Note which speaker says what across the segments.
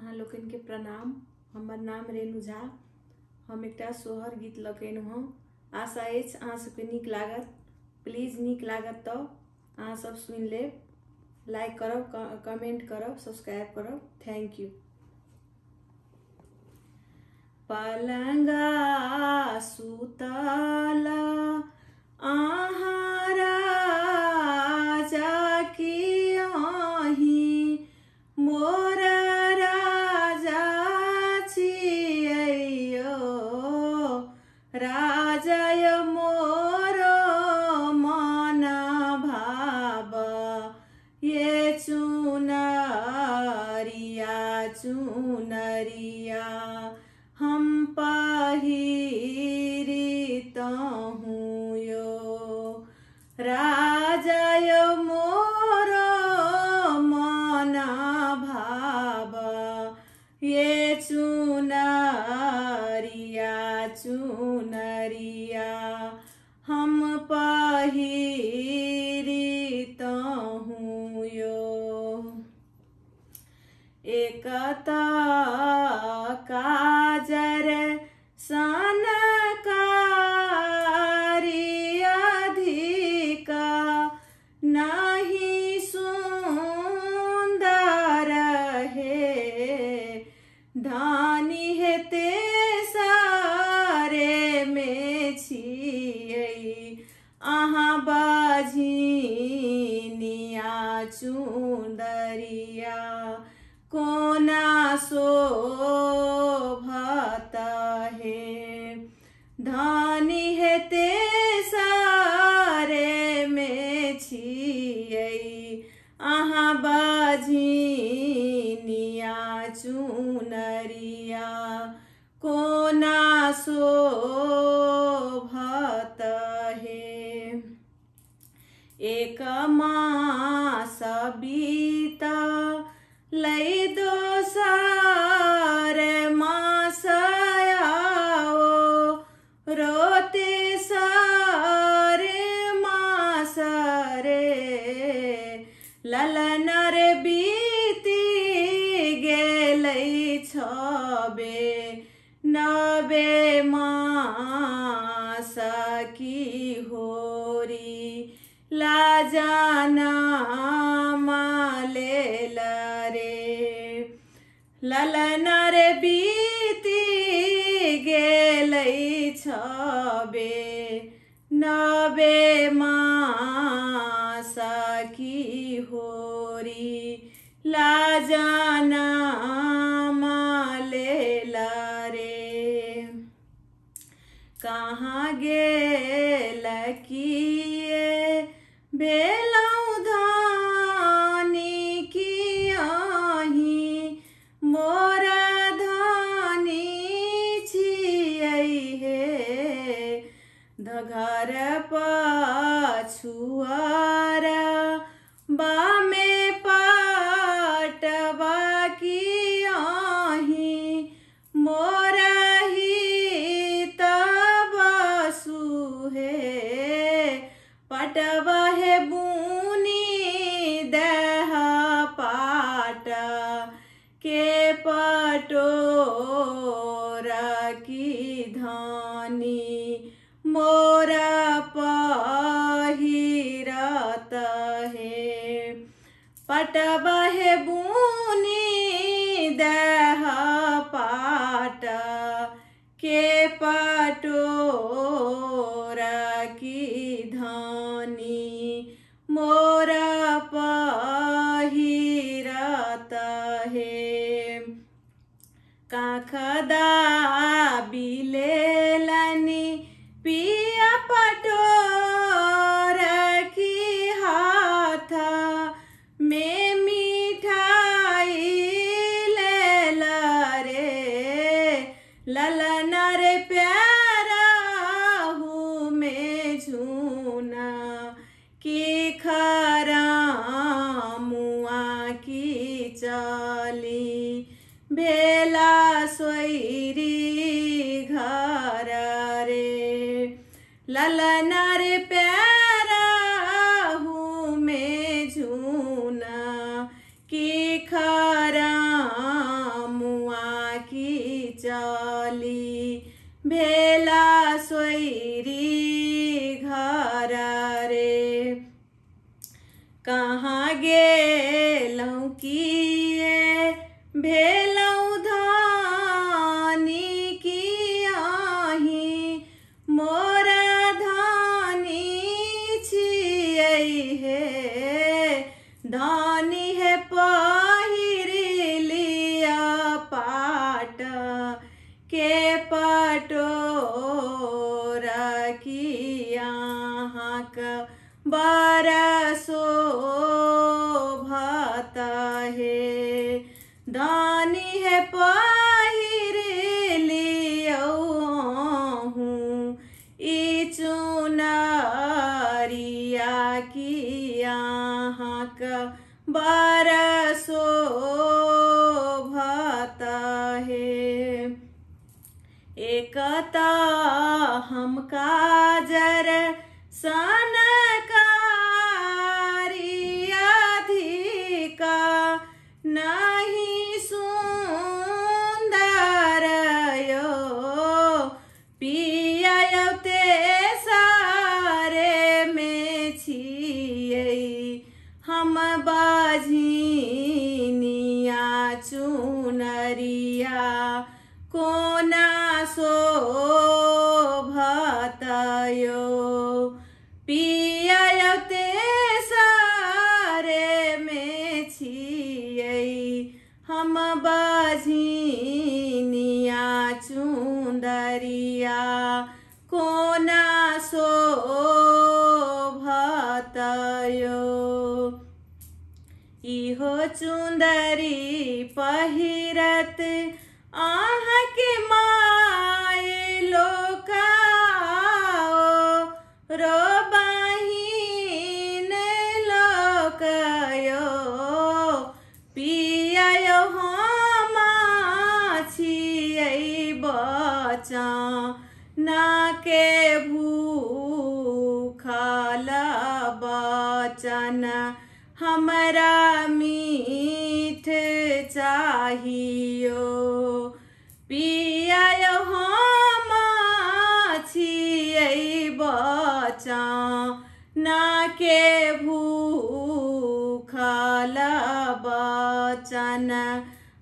Speaker 1: अहाँ लोगन के प्रणाम। हमर नाम रेणु झा। हम एकटा सोहर गीत लकेनु हूँ। आशा अछि अहाँ सबके नीक लागत। प्लीज नीक लागत तो अहाँ सब सुन लेब, लाइक करब, कमेंट करब, सब्सक्राइब करब। Thank you. पलंगा सुतल अहाँ राजा की आही, मोर राजा छियैयो, राजा मोर मन भाव, ये चुनरिया चुनरिया हम पहिरित हूँ यो, राजा मोर मन भाव, ये चुनरिया चुनरिया हम पहिरित हूँ यो। एक काजर सनकारी अधिक नहीं सुंदर है, धानी हेते सारे में छियै अहाँ बाझिनिया चुंदरिया, कोना शोभत है, धानी हेते सारे में छियै अहाँ बाझिनिया चुनरिया, कोना शोभत है। एक मास बीता लै दोसर मास आओ, रोते सारे मास रे, ललन रे बीती गेलै छबे नबे मास की होरी, लाजाना मालेल रे, ललन रे बीती गेलै छबे नबे मास की होरी, लाजाना मालेल रे। कहाँ गेल किए भेलौं धानी की आही, मोर धानी छियै हे, घर पछुआर बामे पटवा की आही, मोर हित बसु हे, पटवा हे बुनी देह पाट के पटोर की धानी, मोर पहिरत है, पटवा हे बुनी देह पाट के पटोर की धानी, मोर पहिरत है। काख दाबिलेलनि पिया पटोर की हाथ में मिठाई लेल रे, ललन रे प्याराहू में झूना की खरामुआ की चली, भेला सोयरी घर रे, ललन रे प्याराहू में झूना की खराम भेला सोइरी घर रे। कहाँ गेलौं किए भेलौं धानी की आही, मोरा धानी छियै हे। धानी है पहिर लिया पाट के पटोरा की यहाँ का बरसो भाता है। धानी है पहिर लियौ हूँ ई चुनरिया की यहाँ का बरसो भाता है। एकता हम काजर सनकारी अधिका नहीं सुंदर यो। पिया ते सारे में छियै हम बाझिनिया चुनरिया कोना शोभत यो। पिया ते सारे में छियै हम बाझिनिया चुंदरिया कोना शोभत यो। इहो चुंदरी पहिरत आहाँ के माय लोकाओ, रो बहिन लोकयो। पिया हम छियै बचन के भूखल बचन हमरा मीठ चाहियो। पिया हम छियै बचन के भूखल बचन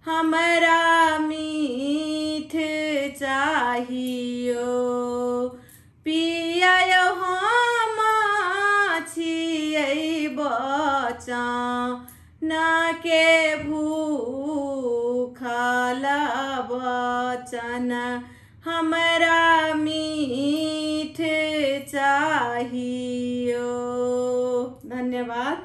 Speaker 1: हमरा मीठ चाहियो। पिया हम छियै बचन के भूखल बचन हमरा मीठ चाहियो। धन्यवाद।